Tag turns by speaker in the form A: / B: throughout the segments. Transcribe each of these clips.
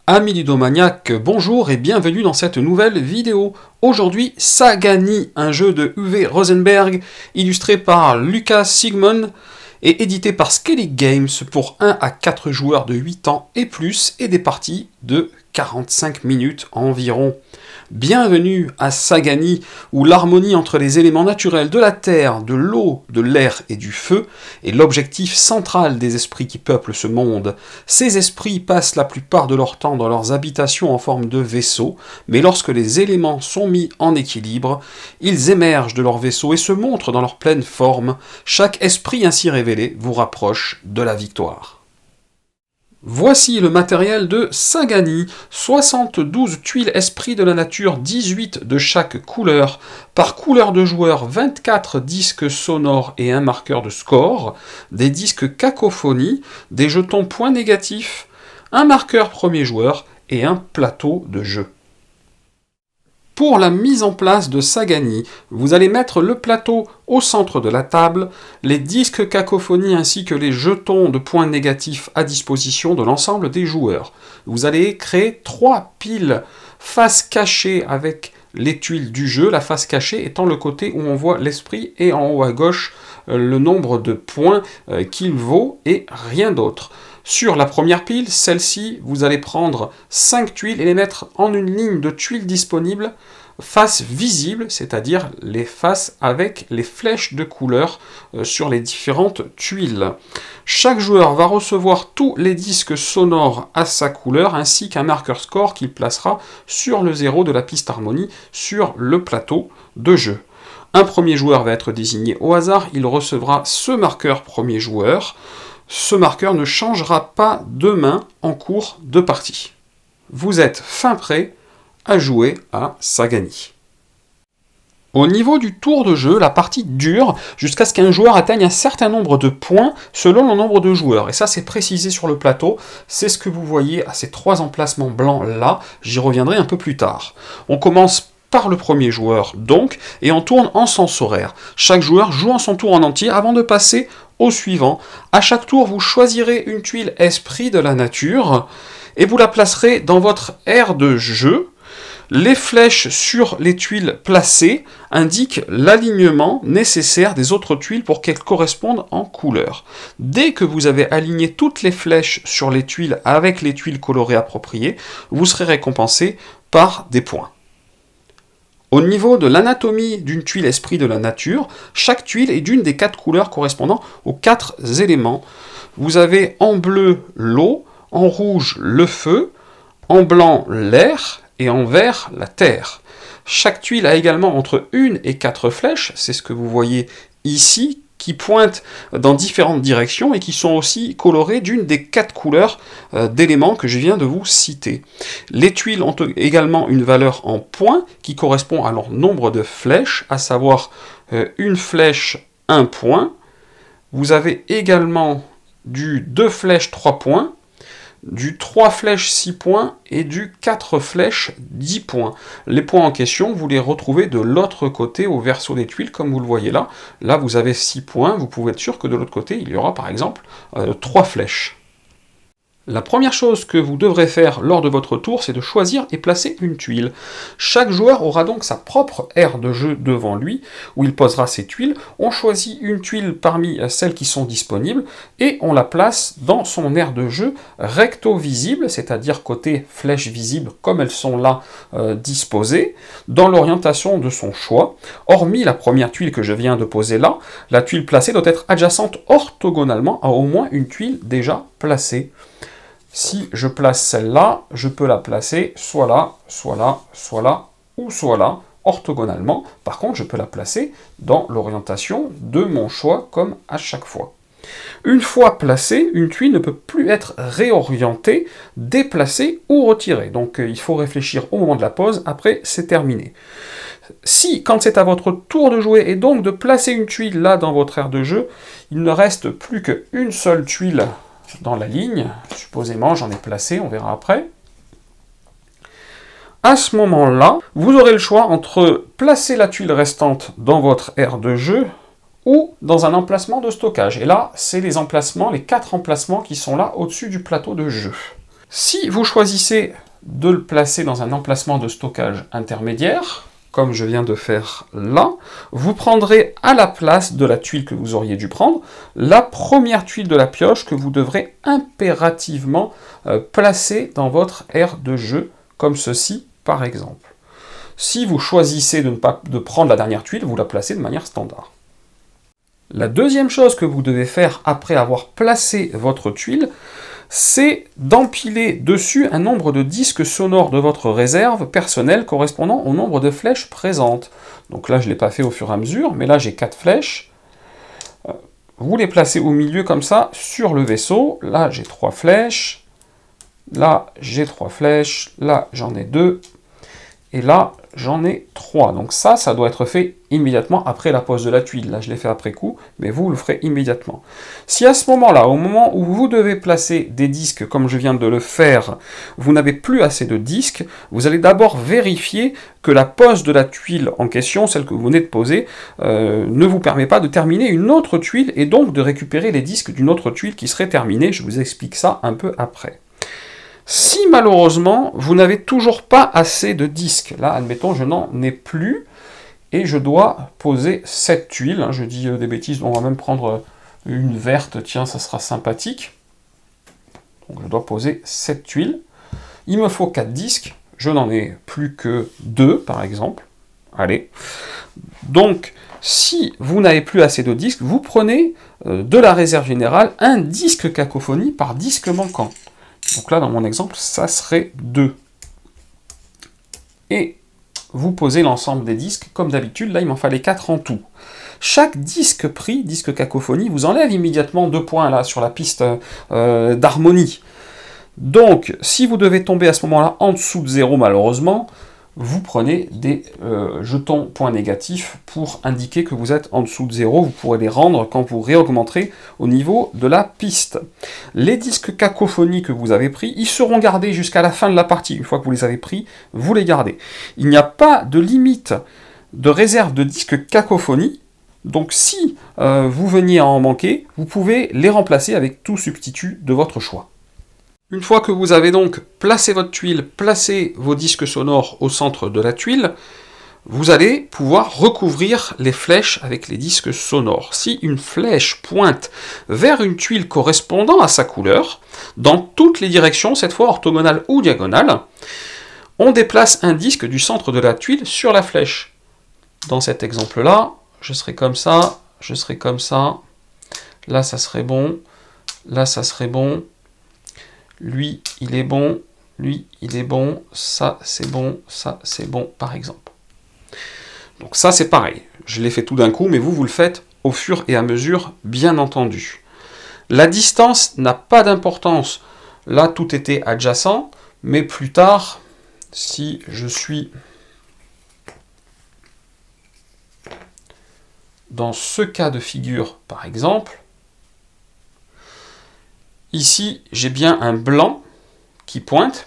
A: Amis ludomaniaques, bonjour et bienvenue dans cette nouvelle vidéo. Aujourd'hui, Sagani, un jeu de Uwe Rosenberg, illustré par Lucas Sigmund et édité par Skellig Games pour 1 à 4 joueurs de 8 ans et plus et des parties de 45 minutes environ. Bienvenue à Sagani, où l'harmonie entre les éléments naturels de la terre, de l'eau, de l'air et du feu est l'objectif central des esprits qui peuplent ce monde. Ces esprits passent la plupart de leur temps dans leurs habitations en forme de vaisseaux, mais lorsque les éléments sont mis en équilibre, ils émergent de leur vaisseau et se montrent dans leur pleine forme. Chaque esprit ainsi révélé vous rapproche de la victoire. Voici le matériel de Sagani, 72 tuiles esprits de la nature, 18 de chaque couleur, par couleur de joueur, 24 disques sonores et un marqueur de score, des disques cacophonie, des jetons points négatifs, un marqueur premier joueur et un plateau de jeu. Pour la mise en place de Sagani, vous allez mettre le plateau au centre de la table, les disques cacophonie ainsi que les jetons de points négatifs à disposition de l'ensemble des joueurs. Vous allez créer 3 piles face cachée avec les tuiles du jeu, la face cachée étant le côté où on voit l'esprit et en haut à gauche le nombre de points qu'il vaut et rien d'autre. Sur la première pile, celle-ci, vous allez prendre 5 tuiles et les mettre en une ligne de tuiles disponibles, face visible, c'est-à-dire les faces avec les flèches de couleur sur les différentes tuiles. Chaque joueur va recevoir tous les disques sonores à sa couleur, ainsi qu'un marqueur score qu'il placera sur le 0 de la piste harmonie sur le plateau de jeu. Un premier joueur va être désigné au hasard, il recevra ce marqueur premier joueur. Ce marqueur ne changera pas de main en cours de partie. Vous êtes fin prêt à jouer à Sagani. Au niveau du tour de jeu, la partie dure jusqu'à ce qu'un joueur atteigne un certain nombre de points selon le nombre de joueurs. Et ça, c'est précisé sur le plateau. C'est ce que vous voyez à ces 3 emplacements blancs là. J'y reviendrai un peu plus tard. On commence par le premier joueur donc, et on tourne en sens horaire. Chaque joueur joue en son tour en entier avant de passer au suivant. À chaque tour, vous choisirez une tuile esprit de la nature et vous la placerez dans votre aire de jeu. Les flèches sur les tuiles placées indiquent l'alignement nécessaire des autres tuiles pour qu'elles correspondent en couleur. Dès que vous avez aligné toutes les flèches sur les tuiles avec les tuiles colorées appropriées, vous serez récompensé par des points. Au niveau de l'anatomie d'une tuile esprit de la nature, chaque tuile est d'une des 4 couleurs correspondant aux 4 éléments. Vous avez en bleu l'eau, en rouge le feu, en blanc l'air et en vert la terre. Chaque tuile a également entre 1 et 4 flèches, c'est ce que vous voyez ici, qui pointent dans différentes directions et qui sont aussi colorées d'une des 4 couleurs d'éléments que je viens de vous citer. Les tuiles ont également une valeur en points qui correspond à leur nombre de flèches, à savoir une flèche 1 point. Vous avez également du 2 flèches 3 points, du 3 flèches 6 points et du 4 flèches 10 points. Les points en question, vous les retrouvez de l'autre côté au verso des tuiles, comme vous le voyez là. Là, vous avez 6 points, vous pouvez être sûr que de l'autre côté, il y aura par exemple 3 flèches. La première chose que vous devrez faire lors de votre tour, c'est de choisir et placer une tuile. Chaque joueur aura donc sa propre aire de jeu devant lui, où il posera ses tuiles. On choisit une tuile parmi celles qui sont disponibles, et on la place dans son aire de jeu recto visible, c'est-à-dire côté flèche visible, comme elles sont là disposées, dans l'orientation de son choix. Hormis la première tuile que je viens de poser là, la tuile placée doit être adjacente orthogonalement à au moins une tuile déjà placée. Si je place celle-là, je peux la placer soit là, soit là, soit là, ou soit là, orthogonalement. Par contre, je peux la placer dans l'orientation de mon choix, comme à chaque fois. Une fois placée, une tuile ne peut plus être réorientée, déplacée ou retirée. Donc il faut réfléchir au moment de la pause, après c'est terminé. Si, quand c'est à votre tour de jouer, et donc de placer une tuile là dans votre aire de jeu, il ne reste plus qu'une seule tuile dans la ligne, supposément j'en ai placé, on verra après. À ce moment-là, vous aurez le choix entre placer la tuile restante dans votre aire de jeu ou dans un emplacement de stockage. Et là, c'est les emplacements, les 4 emplacements qui sont là au-dessus du plateau de jeu. Si vous choisissez de le placer dans un emplacement de stockage intermédiaire, comme je viens de faire là, vous prendrez à la place de la tuile que vous auriez dû prendre, la première tuile de la pioche que vous devrez impérativement placer dans votre aire de jeu, comme ceci par exemple. Si vous choisissez de prendre la dernière tuile, vous la placez de manière standard. La deuxième chose que vous devez faire après avoir placé votre tuile, c'est d'empiler dessus un nombre de disques sonores de votre réserve personnelle correspondant au nombre de flèches présentes. Donc là, je ne l'ai pas fait au fur et à mesure, mais là, j'ai 4 flèches. Vous les placez au milieu comme ça, sur le vaisseau. Là, j'ai 3 flèches. Là, j'ai 3 flèches. Là, j'en ai 2. Et là, j'en ai 3. Donc ça doit être fait immédiatement après la pose de la tuile. Là, je l'ai fait après coup, mais vous le ferez immédiatement. Si à ce moment-là, au moment où vous devez placer des disques, comme je viens de le faire, vous n'avez plus assez de disques, vous allez d'abord vérifier que la pose de la tuile en question, celle que vous venez de poser, ne vous permet pas de terminer une autre tuile, et donc de récupérer les disques d'une autre tuile qui serait terminée. Je vous explique ça un peu après. Si malheureusement, vous n'avez toujours pas assez de disques, là, admettons, je n'en ai plus, et je dois poser cette tuile, hein, je dis des bêtises, on va même prendre une verte, tiens, ça sera sympathique. Donc je dois poser cette tuile. Il me faut 4 disques, je n'en ai plus que 2, par exemple. Allez. Donc, si vous n'avez plus assez de disques, vous prenez de la réserve générale un disque cacophonie par disque manquant. Donc là, dans mon exemple, ça serait 2. Et vous posez l'ensemble des disques, comme d'habitude. Là, il m'en fallait 4 en tout. Chaque disque pris, disque cacophonie, vous enlève immédiatement 2 points là sur la piste d'harmonie. Donc, si vous devez tomber à ce moment-là en dessous de 0, malheureusement, vous prenez des jetons points négatifs pour indiquer que vous êtes en dessous de 0. Vous pourrez les rendre quand vous réaugmenterez au niveau de la piste. Les disques cacophonie que vous avez pris, ils seront gardés jusqu'à la fin de la partie. Une fois que vous les avez pris, vous les gardez. Il n'y a pas de limite de réserve de disques cacophonie. Donc si vous veniez à en manquer, vous pouvez les remplacer avec tout substitut de votre choix. Une fois que vous avez donc placé votre tuile, placé vos disques sonores au centre de la tuile, vous allez pouvoir recouvrir les flèches avec les disques sonores. Si une flèche pointe vers une tuile correspondant à sa couleur, dans toutes les directions, cette fois orthogonale ou diagonale, on déplace un disque du centre de la tuile sur la flèche. Dans cet exemple-là, je serai comme ça, je serai comme ça, là ça serait bon, là ça serait bon, lui il est bon, lui il est bon, ça c'est bon, par exemple. Donc ça c'est pareil, je l'ai fait tout d'un coup, mais vous le faites au fur et à mesure, bien entendu. La distance n'a pas d'importance, là tout était adjacent, mais plus tard, si je suis dans ce cas de figure par exemple, ici, j'ai bien un blanc qui pointe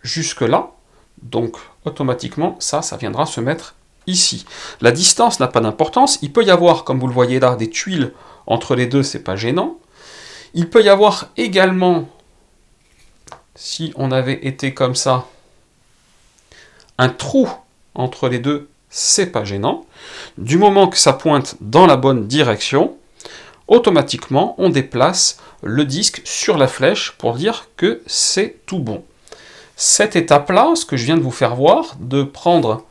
A: jusque là, donc automatiquement, ça viendra se mettre ici. La distance n'a pas d'importance, il peut y avoir, comme vous le voyez là, des tuiles entre les deux, c'est pas gênant. Il peut y avoir également, si on avait été comme ça, un trou entre les deux, c'est pas gênant. Du moment que ça pointe dans la bonne direction, automatiquement, on déplace le disque sur la flèche pour dire que c'est tout bon. Cette étape-là, ce que je viens de vous faire voir, de prendre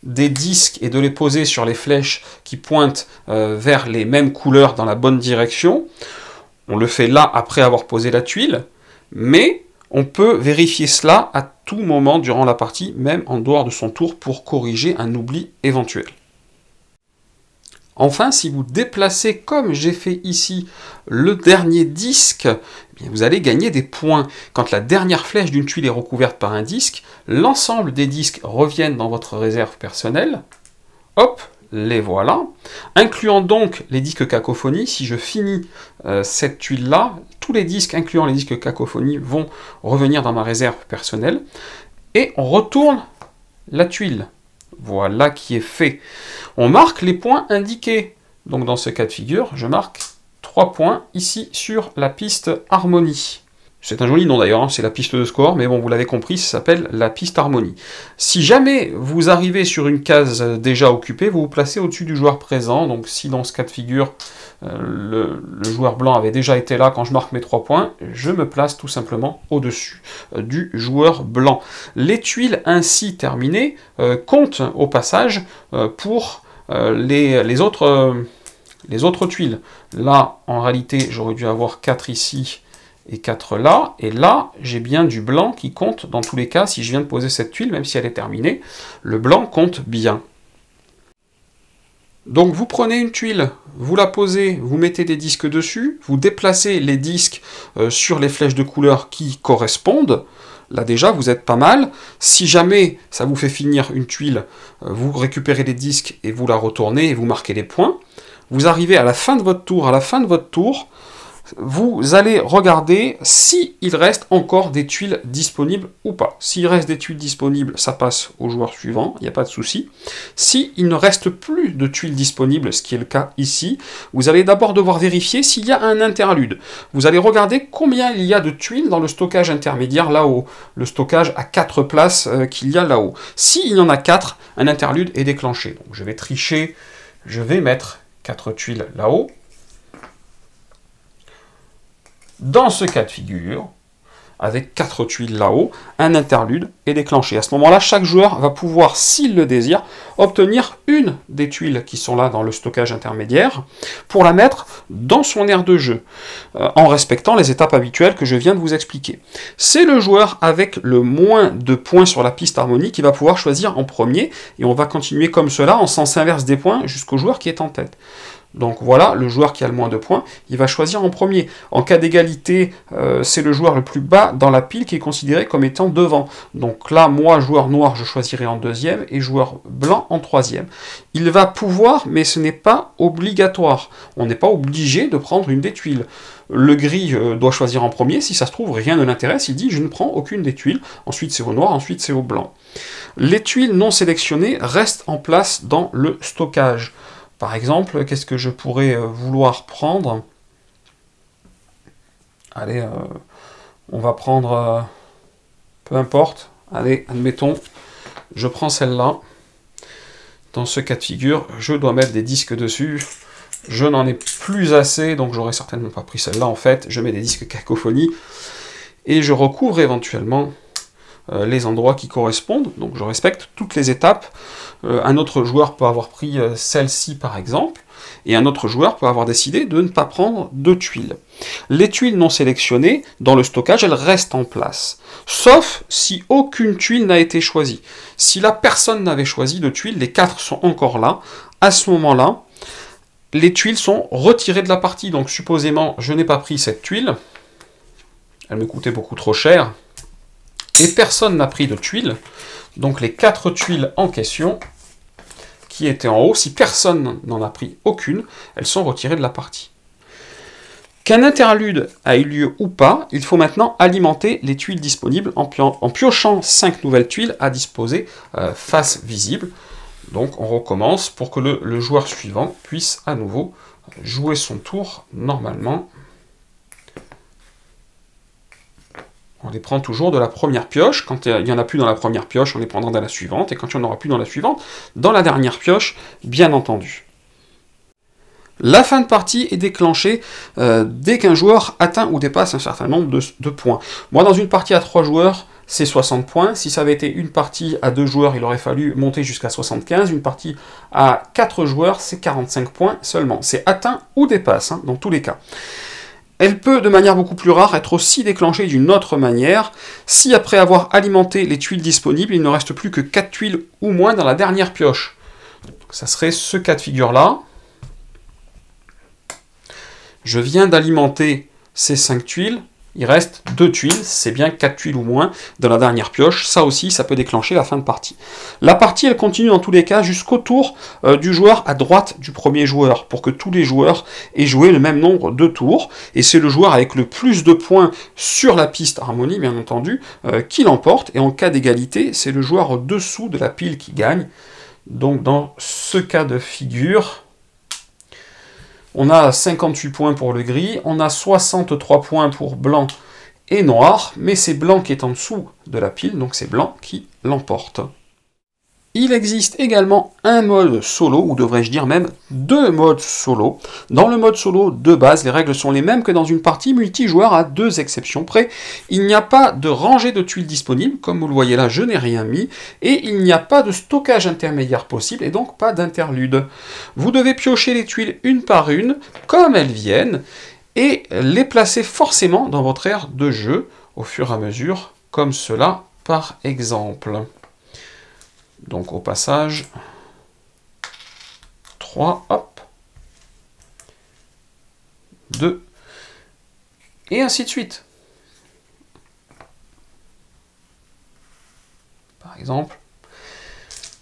A: des disques et de les poser sur les flèches qui pointent vers les mêmes couleurs dans la bonne direction, on le fait là après avoir posé la tuile, mais on peut vérifier cela à tout moment durant la partie, même en dehors de son tour, pour corriger un oubli éventuel. Enfin, si vous déplacez, comme j'ai fait ici, le dernier disque, eh bien, vous allez gagner des points. Quand la dernière flèche d'une tuile est recouverte par un disque, l'ensemble des disques reviennent dans votre réserve personnelle. Hop, les voilà. Incluant donc les disques cacophonie, si je finis cette tuile-là, tous les disques, incluant les disques cacophonie, vont revenir dans ma réserve personnelle. Et on retourne la tuile. Voilà qui est fait. On marque les points indiqués. Donc dans ce cas de figure, je marque 3 points ici sur la piste harmonie. C'est un joli nom d'ailleurs, hein, c'est la piste de score, mais bon, vous l'avez compris, ça s'appelle la piste harmonie. Si jamais vous arrivez sur une case déjà occupée, vous vous placez au-dessus du joueur présent. Donc si dans ce cas de figure, le joueur blanc avait déjà été là quand je marque mes 3 points, je me place tout simplement au-dessus du joueur blanc. Les tuiles ainsi terminées comptent au passage pour les autres tuiles. Là, en réalité, j'aurais dû avoir 4 ici et 4 là, et là, j'ai bien du blanc qui compte dans tous les cas. Si je viens de poser cette tuile, même si elle est terminée, le blanc compte bien. Donc vous prenez une tuile, vous la posez, vous mettez des disques dessus, vous déplacez les disques sur les flèches de couleur qui correspondent. Là déjà, vous êtes pas mal. Si jamais ça vous fait finir une tuile, vous récupérez les disques et vous la retournez et vous marquez les points. Vous arrivez à la fin de votre tour, vous allez regarder s'il reste encore des tuiles disponibles ou pas. S'il reste des tuiles disponibles, ça passe au joueur suivant, il n'y a pas de souci. S'il ne reste plus de tuiles disponibles, ce qui est le cas ici, vous allez d'abord devoir vérifier s'il y a un interlude. Vous allez regarder combien il y a de tuiles dans le stockage intermédiaire là-haut, le stockage à 4 places qu'il y a là-haut. S'il y en a 4, un interlude est déclenché. Donc je vais tricher, je vais mettre 4 tuiles là-haut. Dans ce cas de figure, avec 4 tuiles là-haut, un interlude est déclenché. À ce moment-là, chaque joueur va pouvoir, s'il le désire, obtenir une des tuiles qui sont là dans le stockage intermédiaire pour la mettre dans son aire de jeu, en respectant les étapes habituelles que je viens de vous expliquer. C'est le joueur avec le moins de points sur la piste harmonie qui va pouvoir choisir en premier, et on va continuer comme cela en sens inverse des points jusqu'au joueur qui est en tête. Donc voilà, le joueur qui a le moins de points, il va choisir en premier. En cas d'égalité, c'est le joueur le plus bas dans la pile qui est considéré comme étant devant. Donc là, moi, joueur noir, je choisirai en deuxième, et joueur blanc en troisième. Il va pouvoir, mais ce n'est pas obligatoire. On n'est pas obligé de prendre une des tuiles. Le gris doit choisir en premier, si ça se trouve, rien ne l'intéresse, il dit « je ne prends aucune des tuiles ». Ensuite c'est au noir, ensuite c'est au blanc. Les tuiles non sélectionnées restent en place dans le stockage. Par exemple, qu'est-ce que je pourrais vouloir prendre? Allez, on va prendre, peu importe, allez, admettons, je prends celle-là. Dans ce cas de figure, je dois mettre des disques dessus. Je n'en ai plus assez, donc j'aurais certainement pas pris celle-là en fait. Je mets des disques cacophonie et je recouvre éventuellement les endroits qui correspondent. Donc je respecte toutes les étapes. Un autre joueur peut avoir pris celle-ci par exemple, et un autre joueur peut avoir décidé de ne pas prendre de tuiles. Les tuiles non sélectionnées, dans le stockage, elles restent en place, sauf si aucune tuile n'a été choisie. Si là, personne n'avait choisi de tuiles, les 4 sont encore là, à ce moment-là, les tuiles sont retirées de la partie. Donc supposément, je n'ai pas pris cette tuile, elle me coûtait beaucoup trop cher, et personne n'a pris de tuiles, donc les 4 tuiles en question, qui étaient en haut, si personne n'en a pris aucune, elles sont retirées de la partie. Qu'un interlude a eu lieu ou pas, il faut maintenant alimenter les tuiles disponibles en piochant 5 nouvelles tuiles à disposer face visible. Donc on recommence pour que le joueur suivant puisse à nouveau jouer son tour normalement. On les prend toujours de la première pioche. Quand il n'y en a plus dans la première pioche, on les prendra dans la suivante. Et quand il n'y en aura plus dans la suivante, dans la dernière pioche, bien entendu. La fin de partie est déclenchée dès qu'un joueur atteint ou dépasse un certain nombre de points. Moi, dans une partie à 3 joueurs, c'est 60 points. Si ça avait été une partie à 2 joueurs, il aurait fallu monter jusqu'à 75. Une partie à 4 joueurs, c'est 45 points seulement. C'est atteint ou dépasse, hein, dans tous les cas. Elle peut, de manière beaucoup plus rare, être aussi déclenchée d'une autre manière, si après avoir alimenté les tuiles disponibles, il ne reste plus que 4 tuiles ou moins dans la dernière pioche. Donc, ça serait ce cas de figure-là. Je viens d'alimenter ces 5 tuiles, il reste 2 tuiles, c'est bien 4 tuiles ou moins dans la dernière pioche. Ça aussi, ça peut déclencher la fin de partie. La partie, elle continue dans tous les cas jusqu'au tour du joueur à droite du premier joueur, pour que tous les joueurs aient joué le même nombre de tours. Et c'est le joueur avec le plus de points sur la piste harmonie, bien entendu, qui l'emporte. Et en cas d'égalité, c'est le joueur au-dessous de la pile qui gagne. Donc dans ce cas de figure, on a 58 points pour le gris, on a 63 points pour blanc est noir, mais c'est blanc qui est en dessous de la pile, donc c'est blanc qui l'emporte. Il existe également un mode solo, ou devrais-je dire même deux modes solo. Dans le mode solo de base, les règles sont les mêmes que dans une partie multijoueur à deux exceptions près. Il n'y a pas de rangée de tuiles disponible, comme vous le voyez là, je n'ai rien mis, et il n'y a pas de stockage intermédiaire possible, et donc pas d'interlude. Vous devez piocher les tuiles une par une, comme elles viennent, et les placer forcément dans votre aire de jeu, au fur et à mesure, comme cela par exemple. Donc au passage, 3, hop, 2, et ainsi de suite. Par exemple,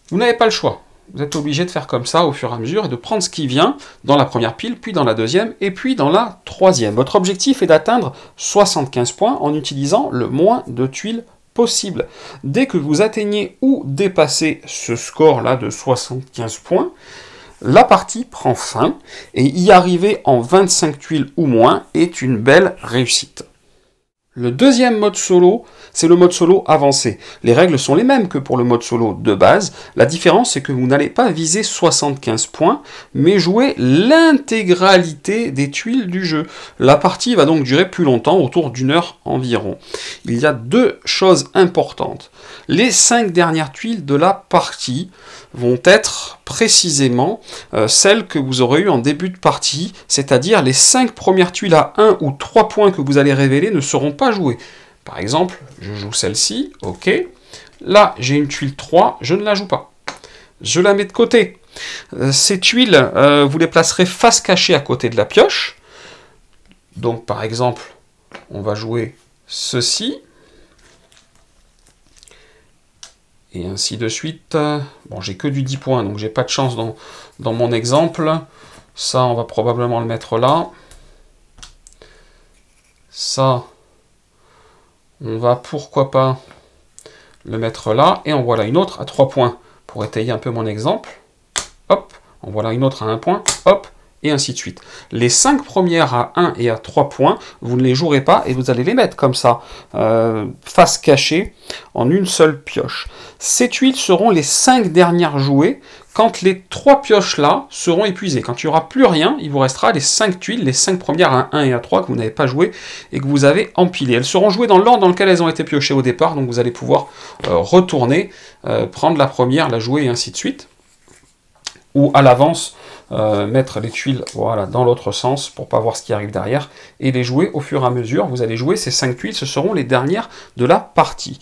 A: vous n'avez pas le choix. Vous êtes obligé de faire comme ça au fur et à mesure et de prendre ce qui vient dans la première pile, puis dans la deuxième, et puis dans la troisième. Votre objectif est d'atteindre 75 points en utilisant le moins de tuiles possible. Dès que vous atteignez ou dépassez ce score-là de 75 points, la partie prend fin, et y arriver en 25 tuiles ou moins est une belle réussite. Le deuxième mode solo, c'est le mode solo avancé. Les règles sont les mêmes que pour le mode solo de base. La différence, c'est que vous n'allez pas viser 75 points, mais jouer l'intégralité des tuiles du jeu. La partie va donc durer plus longtemps, autour d'une heure environ. Il y a deux choses importantes. Les 5 dernières tuiles de la partie vont être précisément celles que vous aurez eues en début de partie, c'est-à-dire les 5 premières tuiles à 1 ou 3 points que vous allez révéler ne seront pas jouées. Par exemple, je joue celle-ci, ok. Là, j'ai une tuile 3, je ne la joue pas. Je la mets de côté. Ces tuiles, vous les placerez face cachée à côté de la pioche. Donc, par exemple, on va jouer ceci. Et ainsi de suite. Bon, j'ai que du 10 points, donc j'ai pas de chance dans mon exemple. Ça, on va probablement le mettre là. Ça, on va pourquoi pas le mettre là. Et en voilà une autre à 3 points. Pour étayer un peu mon exemple. Hop, en voilà une autre à 1 point. Hop, et ainsi de suite. Les 5 premières à 1 et à 3 points, vous ne les jouerez pas et vous allez les mettre comme ça, face cachée, en une seule pioche. Ces tuiles seront les 5 dernières jouées quand les 3 pioches là seront épuisées. Quand il n'y aura plus rien, il vous restera les 5 tuiles, les 5 premières à 1 et à 3 que vous n'avez pas jouées et que vous avez empilées. Elles seront jouées dans l'ordre dans lequel elles ont été piochées au départ, donc vous allez pouvoir retourner, prendre la première, la jouer et ainsi de suite. Ou à l'avance, mettre les tuiles voilà, dans l'autre sens pour pas voir ce qui arrive derrière et les jouer au fur et à mesure. Vous allez jouer ces 5 tuiles, ce seront les dernières de la partie.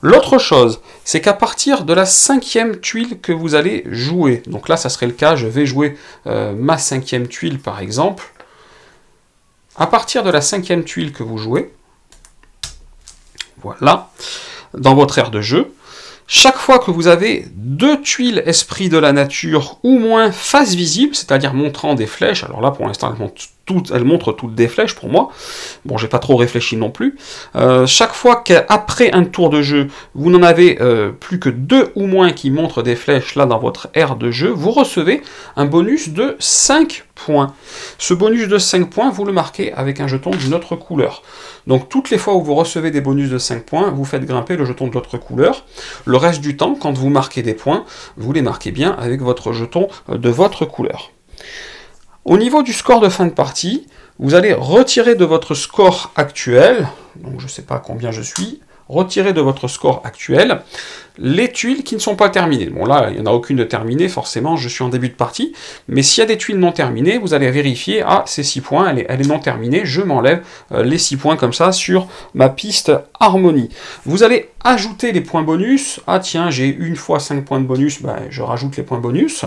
A: L'autre chose, c'est qu'à partir de la 5e tuile que vous allez jouer, donc là ça serait le cas, je vais jouer ma 5e tuile par exemple, à partir de la 5e tuile que vous jouez, voilà, dans votre aire de jeu, chaque fois que vous avez 2 tuiles esprit de la nature ou moins face visible, c'est-à-dire montrant des flèches, alors là pour l'instant elles montrent toutes des flèches pour moi, bon j'ai pas trop réfléchi non plus, chaque fois qu'après un tour de jeu, vous n'en avez plus que 2 ou moins qui montrent des flèches là dans votre aire de jeu, vous recevez un bonus de 5 points. Ce bonus de 5 points, vous le marquez avec un jeton d'une autre couleur. Donc toutes les fois où vous recevez des bonus de 5 points, vous faites grimper le jeton de l'autre couleur. Le reste du temps, quand vous marquez des points, vous les marquez bien avec votre jeton de votre couleur. Au niveau du score de fin de partie, vous allez retirer de votre score actuel, donc je ne sais pas combien je suis, retirer de votre score actuel les tuiles qui ne sont pas terminées. Bon là, il n'y en a aucune de terminée, forcément, je suis en début de partie, mais s'il y a des tuiles non terminées, vous allez vérifier, ah, c'est 6 points, elle est non terminée, je m'enlève les 6 points comme ça sur ma piste harmonie. Vous allez ajouter les points bonus, ah tiens, j'ai une fois 5 points de bonus, ben, je rajoute les points bonus,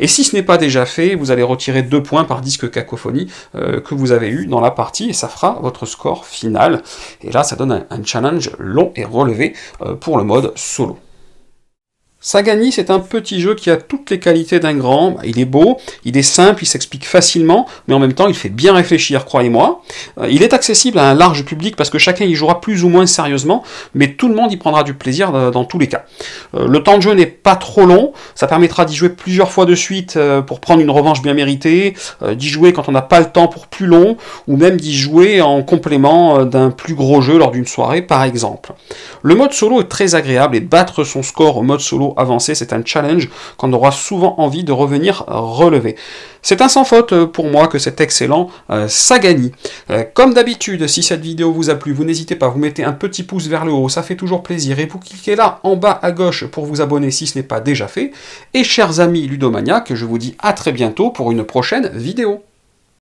A: et si ce n'est pas déjà fait, vous allez retirer 2 points par disque cacophonie que vous avez eu dans la partie, et ça fera votre score final, et là ça donne un challenge long et relevé pour le mode solo. Sagani, c'est un petit jeu qui a toutes les qualités d'un grand. Il est beau, il est simple, il s'explique facilement, mais en même temps, il fait bien réfléchir, croyez-moi. Il est accessible à un large public parce que chacun y jouera plus ou moins sérieusement, mais tout le monde y prendra du plaisir dans tous les cas. Le temps de jeu n'est pas trop long, ça permettra d'y jouer plusieurs fois de suite pour prendre une revanche bien méritée, d'y jouer quand on n'a pas le temps pour plus long, ou même d'y jouer en complément d'un plus gros jeu lors d'une soirée, par exemple. Le mode solo est très agréable et battre son score au mode solo avancé, c'est un challenge qu'on aura souvent envie de revenir relever. C'est un sans faute pour moi que cet excellent Sagani. Comme d'habitude, si cette vidéo vous a plu, vous n'hésitez pas, vous mettez un petit pouce vers le haut, ça fait toujours plaisir, et vous cliquez là en bas à gauche pour vous abonner si ce n'est pas déjà fait. Et chers amis ludomaniaques, je vous dis à très bientôt pour une prochaine vidéo.